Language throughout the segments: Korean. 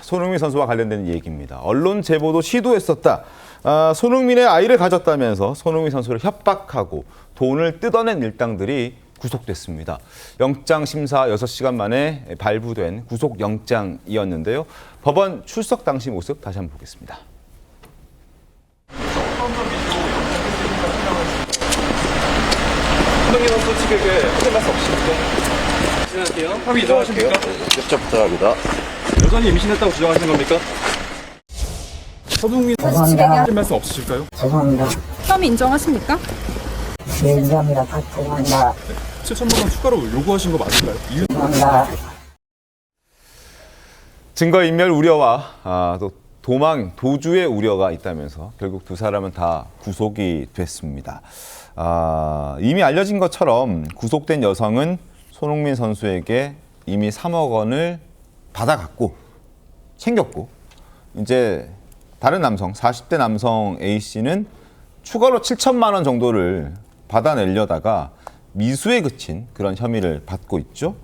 손흥민 선수와 관련된 얘기입니다. 언론 제보도 시도했었다. 손흥민의 아이를 가졌다면서 손흥민 선수를 협박하고 돈을 뜯어낸 일당들이 구속됐습니다. 영장 심사 6시간 만에 발부된 구속영장이었는데요. 법원 출석 당시 모습 다시 한번 보겠습니다. 손흥민 선수 측에게 확인 말씀 없으십니까? 진행할게요. 합의 인정하십니까? 협조 부탁합니다. 여전히 임신했다고 주장하시는 겁니까? 손흥민 선수 측에게 확인 말씀 없으실까요? 죄송합니다. 혐의 인정하십니까? 네, 인정합니다. 죄송합니다. 7천만 원 추가로 요구하신 거 맞을까요? 이유 죄송합니다. 증거인멸 우려와 또 도망, 도주의 우려가 있다면서 결국 두 사람은 다 구속이 됐습니다. 이미 알려진 것처럼 구속된 여성은 손흥민 선수에게 이미 3억 원을 받아갔고 챙겼고 이제 다른 남성, 40대 남성 A씨는 추가로 7천만 원 정도를 받아내려다가 미수에 그친 그런 혐의를 받고 있죠.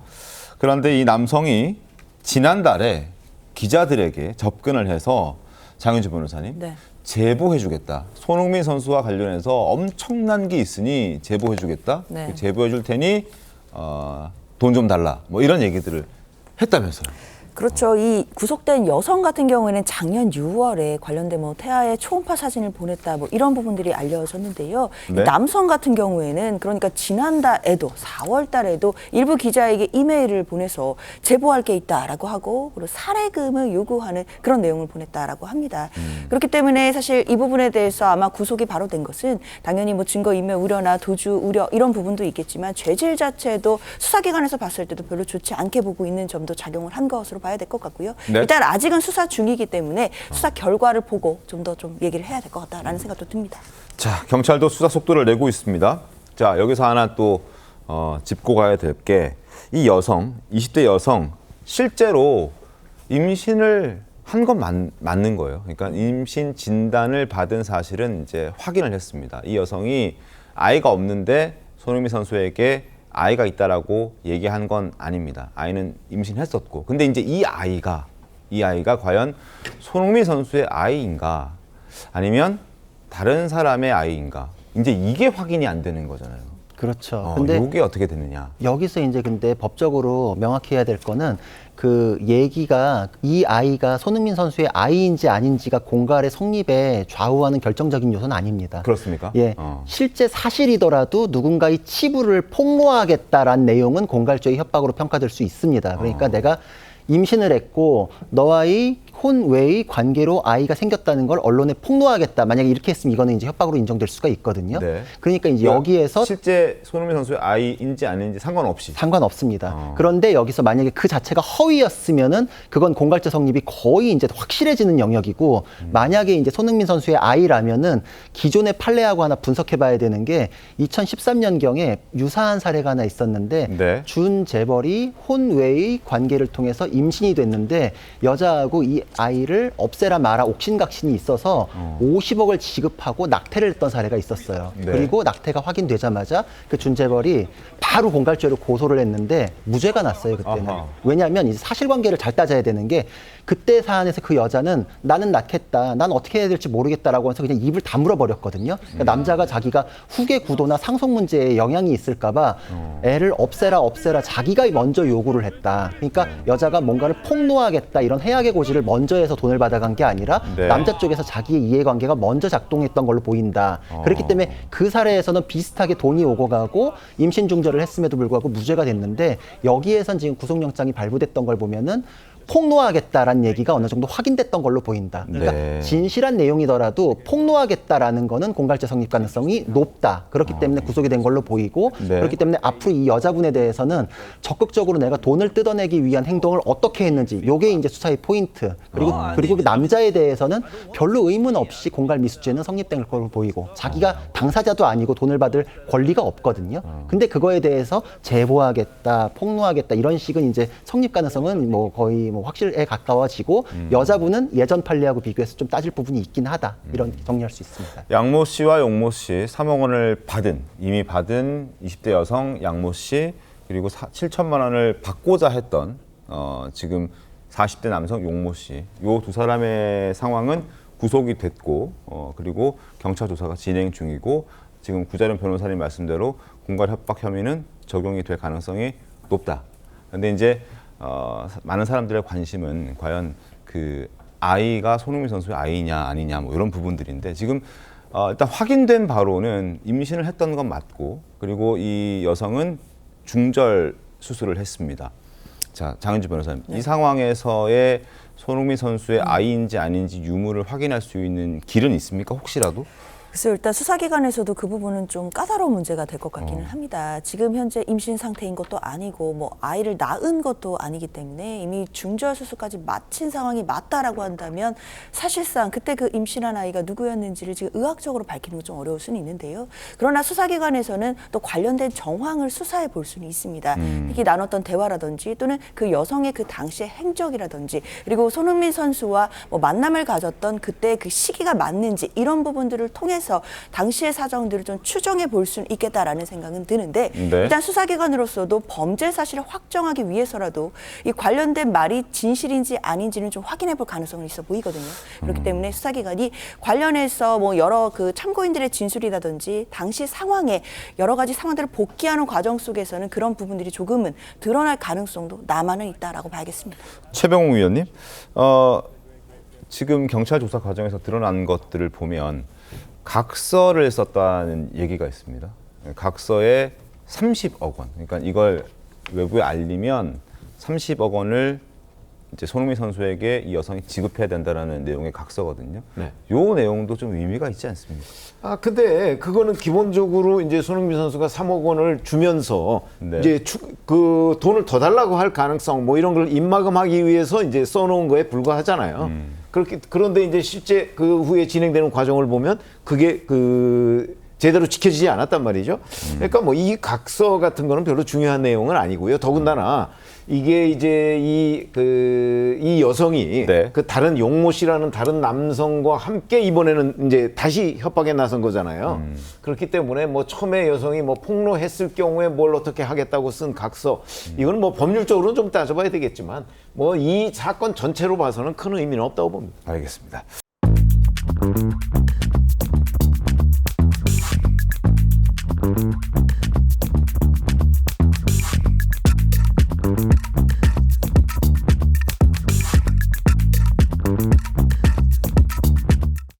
그런데 이 남성이 지난달에 기자들에게 접근을 해서 장윤주 변호사님, 네. 제보해주겠다. 손흥민 선수와 관련해서 엄청난 게 있으니 제보해주겠다. 네. 제보해줄 테니 돈 좀 달라. 뭐 이런 얘기들을 했다면서요. 그렇죠. 이 구속된 여성 같은 경우에는 작년 6월에 관련된 뭐 태아의 초음파 사진을 보냈다 뭐 이런 부분들이 알려졌는데요. 네. 이 남성 같은 경우에는 그러니까 지난달에도 4월 달에도 일부 기자에게 이메일을 보내서 제보할 게 있다라고 하고 그리고 살해금을 요구하는 그런 내용을 보냈다라고 합니다. 그렇기 때문에 사실 이 부분에 대해서 아마 구속이 바로 된 것은 당연히 뭐 증거인멸 우려나 도주 우려 이런 부분도 있겠지만 죄질 자체도 수사기관에서 봤을 때도 별로 좋지 않게 보고 있는 점도 작용을 한 것으로 봐야 될 것 같고요. 네. 일단 아직은 수사 중이기 때문에 수사 결과를 보고 좀 더 좀 얘기를 해야 될 것 같다라는 생각도 듭니다. 자, 경찰도 수사 속도를 내고 있습니다. 자, 여기서 하나 또 짚고 가야 될 게 이 여성, 20대 여성 실제로 임신을 한 건 맞는 거예요. 그러니까 임신 진단을 받은 사실은 이제 확인을 했습니다. 이 여성이 아이가 없는데 손흥민 선수에게 아이가 있다라고 얘기한 건 아닙니다. 아이는 임신했었고. 근데 이제 이 아이가 과연 손흥민 선수의 아이인가 아니면 다른 사람의 아이인가? 이제 이게 확인이 안 되는 거잖아요. 그렇죠. 근데 이게 어떻게 되느냐? 여기서 이제 근데 법적으로 명확히 해야 될 거는 그 얘기가 이 아이가 손흥민 선수의 아이인지 아닌지가 공갈의 성립에 좌우하는 결정적인 요소는 아닙니다. 그렇습니까? 예, 실제 사실이더라도 누군가의 치부를 폭로하겠다라는 내용은 공갈죄의 협박으로 평가될 수 있습니다. 그러니까 내가 임신을 했고 너와의 혼외의 관계로 아이가 생겼다는 걸 언론에 폭로하겠다. 만약에 이렇게 했으면 이거는 이제 협박으로 인정될 수가 있거든요. 네. 그러니까 이제 여기에서 실제 손흥민 선수의 아이인지 아닌지 상관없이 상관없습니다. 그런데 여기서 만약에 그 자체가 허위였으면은 그건 공갈죄 성립이 거의 이제 확실해지는 영역이고 만약에 이제 손흥민 선수의 아이라면은 기존의 판례하고 하나 분석해봐야 되는 게 2013년경에 유사한 사례가 하나 있었는데 네. 준 재벌이 혼외의 관계를 통해서 임신이 됐는데 여자하고 이 아이를 없애라 마라 옥신각신이 있어서 50억을 지급하고 낙태를 했던 사례가 있었어요. 네. 그리고 낙태가 확인되자마자 그 준재벌이 바로 공갈죄로 고소를 했는데 무죄가 났어요, 그때는. 아하. 왜냐하면 이제 사실관계를 잘 따져야 되는 게 그때 사안에서 그 여자는 나는 낳겠다, 난 어떻게 해야 될지 모르겠다라고 해서 그냥 입을 다물어 버렸거든요. 그러니까 남자가 자기가 후계 구도나 상속 문제에 영향이 있을까봐 애를 없애라 자기가 먼저 요구를 했다. 그러니까 여자가 뭔가를 폭로하겠다 이런 해악의 고지를 먼저 해서 돈을 받아간 게 아니라 네. 남자 쪽에서 자기의 이해관계가 먼저 작동했던 걸로 보인다. 그렇기 때문에 그 사례에서는 비슷하게 돈이 오고 가고 임신 중절을 했음에도 불구하고 무죄가 됐는데 여기에선 지금 구속영장이 발부됐던 걸 보면은 폭로하겠다라는 얘기가 어느 정도 확인됐던 걸로 보인다. 그러니까 네. 진실한 내용이더라도 폭로하겠다라는 거는 공갈죄 성립 가능성이 높다. 그렇기 때문에 구속이 된 걸로 보이고 네. 그렇기 때문에 앞으로 이 여자분에 대해서는 적극적으로 내가 돈을 뜯어내기 위한 행동을 어떻게 했는지 요게 이제 수사의 포인트. 그리고 그 남자에 대해서는 별로 의문 없이 공갈 미수죄는 성립된 걸로 보이고 자기가 당사자도 아니고 돈을 받을 권리가 없거든요. 근데 그거에 대해서 제보하겠다, 폭로하겠다 이런 식은 이제 성립 가능성은 뭐 거의 뭐 확실에 가까워지고 여자분은 예전 판례하고 비교해서 좀 따질 부분이 있긴 하다. 이런 정리할 수 있습니다. 양모 씨와 용모 씨 3억 원을 이미 받은 20대 여성 양모 씨 그리고 7천만 원을 받고자 했던 지금 40대 남성 용모 씨. 요 두 사람의 상황은 구속이 됐고 그리고 경찰 조사가 진행 중이고 지금 구자련 변호사님 말씀대로 공갈 협박 혐의는 적용이 될 가능성이 높다. 근데 이제 많은 사람들의 관심은 과연 그 아이가 손흥민 선수의 아이냐 아니냐 뭐 이런 부분들인데 지금 일단 확인된 바로는 임신을 했던 건 맞고 그리고 이 여성은 중절 수술을 했습니다. 자, 장은주 변호사님, 이 상황에서의 손흥민 선수의 아이인지 아닌지 유무를 확인할 수 있는 길은 있습니까? 혹시라도? 그래서 일단 수사기관에서도 그 부분은 좀 까다로운 문제가 될 것 같기는 합니다. 지금 현재 임신 상태인 것도 아니고 뭐 아이를 낳은 것도 아니기 때문에 이미 중절 수술까지 마친 상황이 맞다라고 한다면 사실상 그때 그 임신한 아이가 누구였는지를 지금 의학적으로 밝히는 건 좀 어려울 수는 있는데요. 그러나 수사기관에서는 또 관련된 정황을 수사해 볼 수는 있습니다. 특히 나눴던 대화라든지 또는 그 여성의 그 당시의 행적이라든지 그리고 손흥민 선수와 뭐 만남을 가졌던 그때 그 시기가 맞는지 이런 부분들을 통해서 당시의 사정들을 좀 추정해 볼 수는 있겠다라는 생각은 드는데 네. 일단 수사기관으로서도 범죄 사실을 확정하기 위해서라도 이 관련된 말이 진실인지 아닌지는 좀 확인해 볼 가능성은 있어 보이거든요. 그렇기 때문에 수사기관이 관련해서 뭐 여러 그 참고인들의 진술이라든지 당시 상황에 여러 가지 상황들을 복귀하는 과정 속에서는 그런 부분들이 조금은 드러날 가능성도 남아는 있다라고 봐야겠습니다. 최병욱 위원님, 지금 경찰 조사 과정에서 드러난 것들을 보면 각서를 썼다는 얘기가 있습니다. 각서에 30억 원. 그러니까 이걸 외부에 알리면 30억 원을 이제 손흥민 선수에게 이 여성이 지급해야 된다라는 내용의 각서거든요. 네. 요 내용도 좀 의미가 있지 않습니까? 근데 그거는 기본적으로 이제 손흥민 선수가 3억 원을 주면서 네. 이제 그 돈을 더 달라고 할 가능성 뭐 이런 걸 입막음하기 위해서 이제 써놓은 거에 불과하잖아요. 그런데 이제 실제 그 후에 진행되는 과정을 보면 그게 제대로 지켜지지 않았단 말이죠. 그러니까 뭐 이 각서 같은 거는 별로 중요한 내용은 아니고요. 더군다나 이게 이제 이 여성이 네. 그 다른 용모 씨라는 다른 남성과 함께 이번에는 이제 다시 협박에 나선 거잖아요. 그렇기 때문에 뭐 처음에 여성이 뭐 폭로했을 경우에 뭘 어떻게 하겠다고 쓴 각서 이건 뭐 법률적으로는 좀 따져봐야 되겠지만 뭐 이 사건 전체로 봐서는 큰 의미는 없다고 봅니다. 알겠습니다.